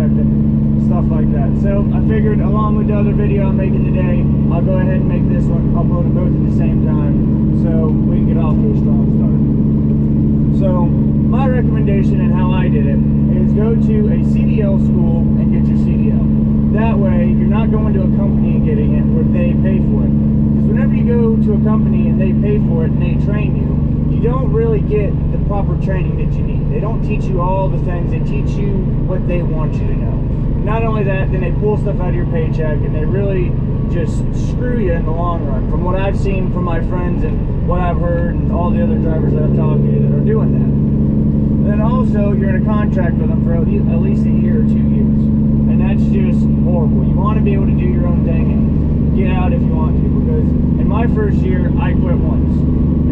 prep and stuff like that. So I figured along with the other video I'm making today, I'll go ahead and make this one, upload them both at the same time so we can get off to a strong start. So my recommendation and how I did it is go to a CDL school and get your CDL. That way you're not going to a company and getting it where they pay for it. Because whenever you go to a company and they pay for it and they train you, you don't really get the proper training that you need. They don't teach you all the things. They teach you what they want you to know. Not only that, then they pull stuff out of your paycheck and they really just screw you in the long run. From what I've seen from my friends and what I've heard and all the other drivers that I've talked to that are doing that. And then also, you're in a contract with them for at least a year or 2 years. And that's just horrible. You want to be able to do your own thing and get out if you want to. Because in my first year, I quit once.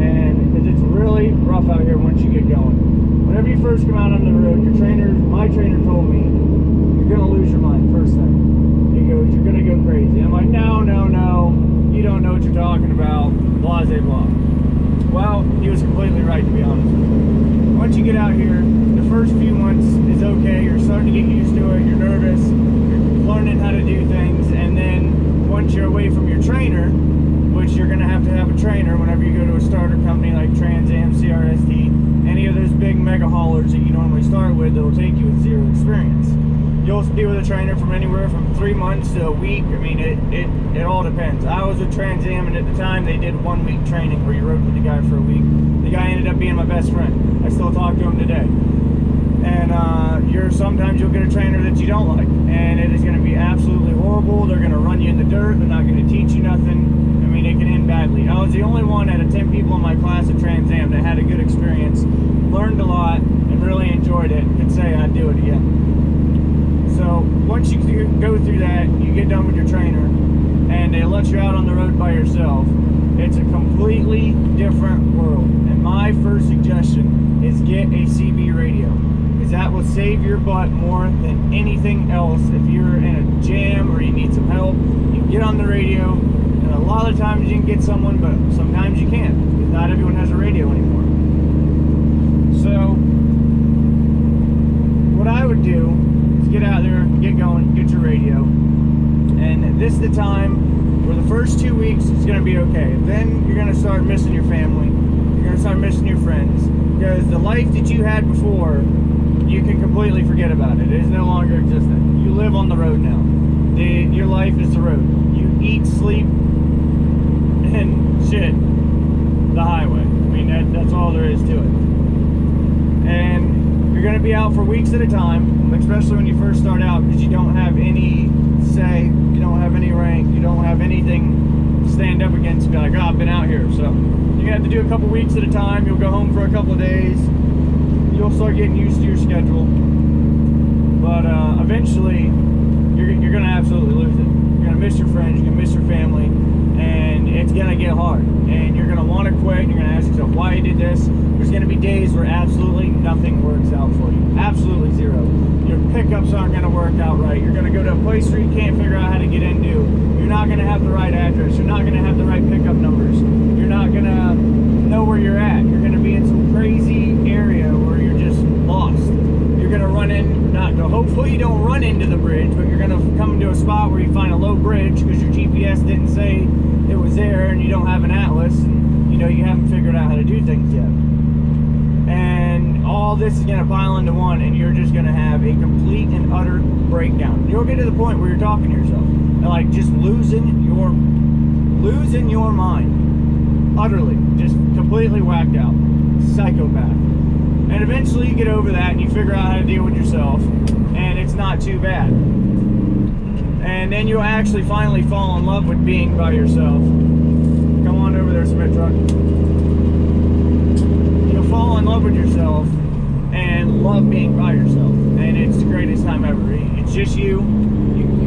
And it's really rough out here once you get going. Whenever you first come out on the road, my trainer told me, you're going to lose your mind first thing. He goes, you're going to go crazy. I'm like, no, you don't know what you're talking about, blah, blah, blah. Well, he was completely right, to be honest with you. Once you get out here, the first few months is okay. You're starting to get used to it. You're nervous. You're learning how to do things. And then once you're away from your trainer, which you're going to have a trainer whenever you go to a starter company like Trans Am, CRST, any of those big mega haulers that you normally start with that'll take you with zero experience. You'll be with a trainer from anywhere from 3 months to a week. I mean, it all depends. I was with Trans Am, and at the time they did 1 week training where you rode with the guy for a week. The guy ended up being my best friend. I still talk to him today. And sometimes you'll get a trainer that you don't like, and it is going to be absolutely horrible. They're going to run you in the dirt. They're not going to teach you nothing. I mean, it can end badly. I was the only one out of 10 people in my class at Trans Am that had a good experience, learned a lot, and really enjoyed it. Could say I'd do it again. So once you go through that, you get done with your trainer, and they let you out on the road by yourself. It's a completely different world. And my first suggestion is get a CB radio, because that will save your butt more than anything else. If you're in a jam or you need some help, you get on the radio, and a lot of times you can get someone, but sometimes you can't, because not everyone has a radio anymore. So what I would do is get out there, get going, get your radio, and this is the time where the first 2 weeks is going to be okay. Then you're going to start missing your family. You're going to start missing your friends, because the life that you had before, you can completely forget about it. It is no longer existent. You live on the road now. Your life is the road. You eat, sleep, and shit the highway. I mean, that's all there is to it. And you're going to be out for weeks at a time, especially when you first start out, because you don't have any say, you don't have any rank, you don't have anything to stand up against and be like, oh, I've been out here. So you have to do a couple weeks at a time. You'll go home for a couple of days. You'll start getting used to your schedule. But eventually, you're going to absolutely lose it. You're going to miss your friends, you're going to miss your family, and it's going to get hard. And you're going to want to quit, and you're going to ask yourself why you did this. There's going to be days where absolutely nothing works out for you. Absolutely zero. Your pickups aren't going to work out right. You're going to go to a place where you can't figure out how to get into. You're not going to have the right address. You're not going to have the right pickup numbers. You're not going to know where you're at. You're going to be in some crazy area where you're just lost. You're going to run in, hopefully you don't run into the bridge, but you're going to come to a spot where you find a low bridge because your GPS didn't say it was there, and you don't have an atlas, and you haven't figured out how to do things yet. And all this is going to pile into one, and you're just going to have a complete and utter breakdown. You'll get to the point where you're talking to yourself and like just losing your mind, utterly, just completely whacked out, psychopath. And eventually you get over that and you figure out how to deal with yourself, and it's not too bad. And then you'll actually finally fall in love with being by yourself. Come on over there, cement truck. You'll fall in love with yourself and love being by yourself, and it's the greatest time ever. It's just you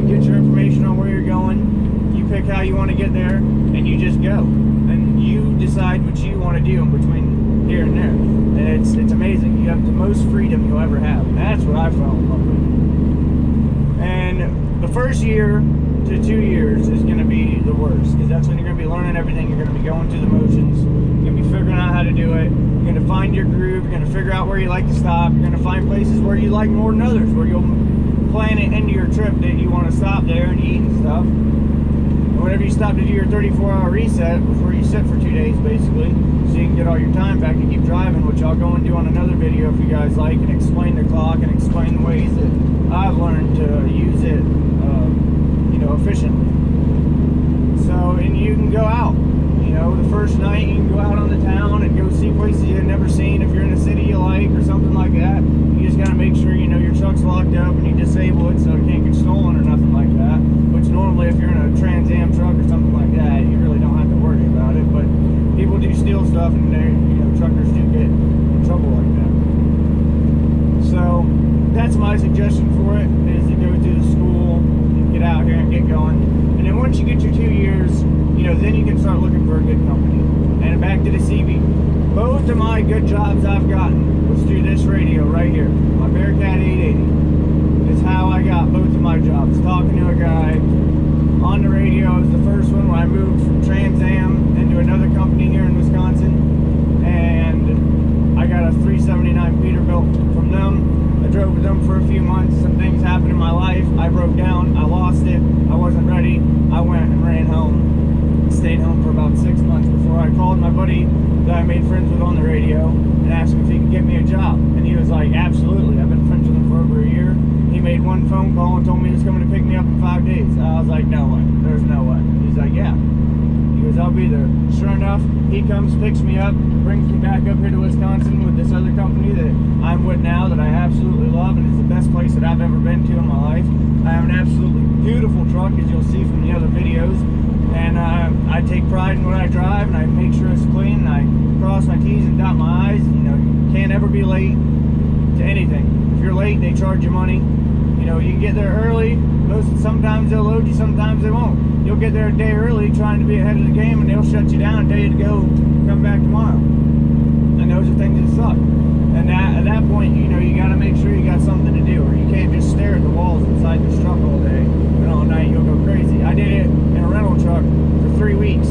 get your information on where you're going, you pick how you want to get there, and you just go. And you decide what you want to do in between here and there. And it's amazing. You have the most freedom you'll ever have. And that's what I fell in love with. And the first year to 2 years is going to be the worst, because that's when you're going to be learning everything. You're going to be going through the motions. You're going to be figuring out how to do it. You're going to find your groove. You're going to figure out where you like to stop. You're going to find places where you like more than others, where you'll plan it into your trip that you want to stop there and eat and stuff. And whenever you stop to do your 34-hour reset before you sit for 2 days, basically, so you can get all your time back and keep driving, which I'll go and do on another video if you guys like, and explain the clock and explain the ways that I've learned to use it, you know, efficiently. So, and you can go out. You know, the first night you can go out on the town and go see places you've never seen. If you're in a city you like or something like that, you just got to make sure, you know, your truck's locked up and you disable it so it can't get stolen or nothing like that. Which normally if you're in a Trans Am truck or something like that, you really don't have to worry about it. But people do steal stuff and they, you know, truckers do get in trouble like that. So that's my suggestion for it, is to go through the school and get out here and get going. And then once you get your 2 years, you know, then you can start looking for a good company. And back to the CB. Both of my good jobs I've gotten was through this radio right here, my Bearcat 880. It's how I got both of my jobs. Talking to a guy on the radio was the first one when I moved from Trans Am into another company here in Wisconsin. And I got a 379 Peterbilt from them. I drove with them for a few months. Some things happened in my life. I broke down. I lost it. I wasn't ready. I went and ran home. Stayed home for about 6 months before I called my buddy that I made friends with on the radio and asked him if he could get me a job. And he was like, absolutely. I've been friends with him for over a year. He made one phone call and told me he was coming to pick me up in 5 days. I was like, no way. There's no way. He's like, yeah. He goes, I'll be there. Sure enough, he comes, picks me up, brings me back up here to Wisconsin with this other company that I'm with now that I absolutely love, and it's the best place that I've ever been to in my life. I have an absolutely beautiful truck, as you'll see from the other videos. And I take pride in what I drive, and I make sure it's clean, and I cross my T's and dot my I's. You know, you can't ever be late to anything. If you're late, they charge you money. You know, you can get there early. Sometimes they'll load you, sometimes they won't. You'll get there a day early trying to be ahead of the game, and they'll shut you down and tell you to go come back tomorrow. And those are things that suck. And at that point, you know, you got to make sure you got something to do, or you can't just stare at the walls inside this truck all day, and all night you'll go crazy. I did it in a rental truck for 3 weeks,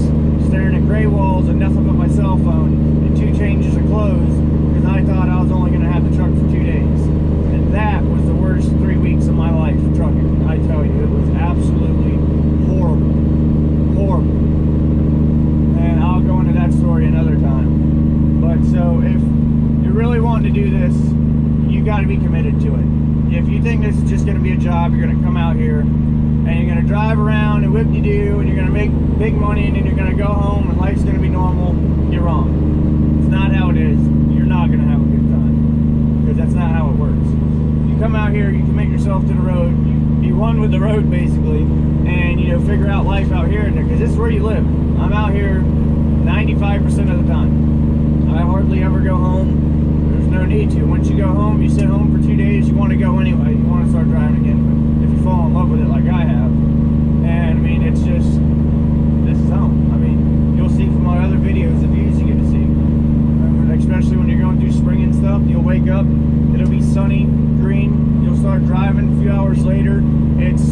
staring at gray walls and nothing but my cell phone and 2 changes of clothes, because I thought I was only going to have the truck for 2 days. And that was the worst 3 weeks of my life trucking. I tell you, it was absolutely horrible. Horrible. And I'll go into that story another time. But so if you're really wanting to do this, you got to be committed to it. If you think this is just going to be a job, you're going to come out here and you're going to drive around and whip-de-doo and you're going to make big money and then you're going to go home and life's going to be normal, you're wrong. It's not how it is. You're not going to have a good time, because that's not how it works. You come out here, you commit yourself to the road, you run with the road basically, and you know, figure out life out here, because this is where you live. I'm out here 95% of the time. I hardly ever go home. There's no need to. Once you go home, you sit home for 2 days, you want to go anyway. You want to start driving again. But if you fall in love with it like I have, and I mean, it's just, this is home. I mean, you'll see from my other videos the views you get to see. Especially when you're going through spring and stuff, you'll wake up, it'll be sunny, green, you'll start driving, a few hours later, it's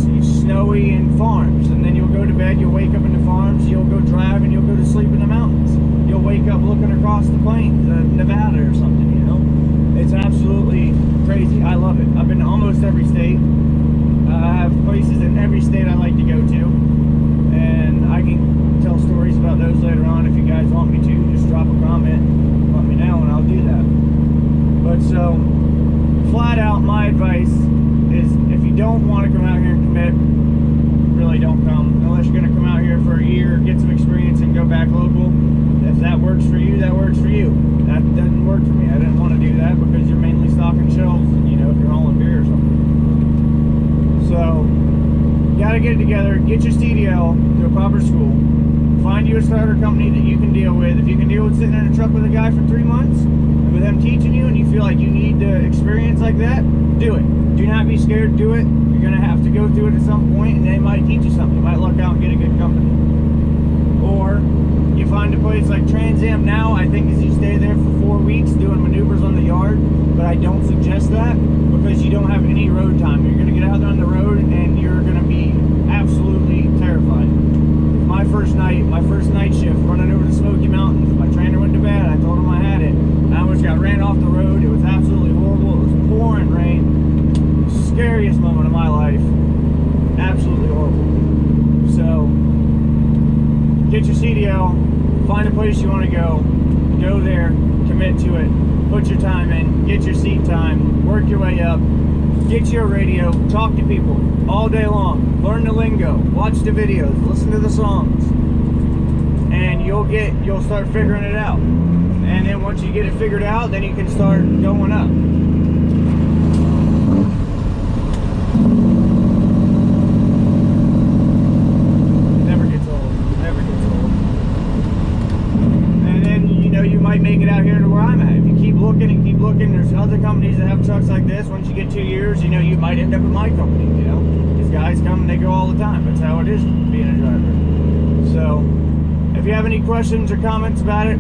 snowy in farms, and then you'll go to bed, you'll wake up in the farms, you'll go drive, and you'll go to sleep in the mountains. You'll wake up looking across the plains, Nevada or something, you know? It's absolutely crazy. I love it. I've been to almost every state. I have places in every state I like to go to, and I can tell stories about those later on if you guys want me to. Just drop a comment, let me know, and I'll do that. But so, flat out, my advice is, if you don't want to come out here and commit, really don't come, unless you're going to come out here for a year, get some experience, and go back local. If that works for you, that works for you. That doesn't work for me. I didn't want to do that, because you're mainly stocking shelves, and you know, if you're hauling beer or something. So, you got to get it together, get your CDL to a proper school, find you a starter company that you can deal with. If you can deal with sitting in a truck with a guy for 3 months, and with them teaching you, and you feel like you need the experience like that, do it. Do not be scared to do it. You're going to have to go through it at some point, and they might teach you something. You might luck out and get a good company. Or you find a place like Trans Am now, I think, is you stay there for 4 weeks doing maneuvers on the yard, but I don't suggest that, because you don't have any road time. You're going to get out there on the road, and you're going to be absolutely terrified. My first night shift, running over the Smoky Mountains, my trainer went to bed, I told him I had it, I almost got ran off the road. It was absolutely horrible. It was pouring rain. Scariest moment of my get your CDL, find a place you want to go there, commit to it, put your time in, get your seat time, work your way up, get your radio, talk to people all day long, learn the lingo, watch the videos, listen to the songs, and you'll start figuring it out. And then once you get it figured out, then you can start going up. Never gets old. Never gets old. And then, you know, you might make it out here to where I'm at. If you keep looking and keep looking, there's other companies that have trucks like this. Once you get 2 years, you know, you might end up at my company, you know. These guys come and they go all the time. That's how it is being a driver. So, if you have any questions or comments about it,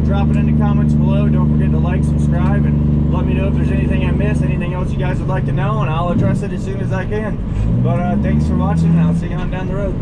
drop it in the comments below. Don't forget to like, subscribe, and let me know if there's anything I missed, anything else you guys would like to know, and I'll address it as soon as I can. But thanks for watching, and I'll see you on down the road.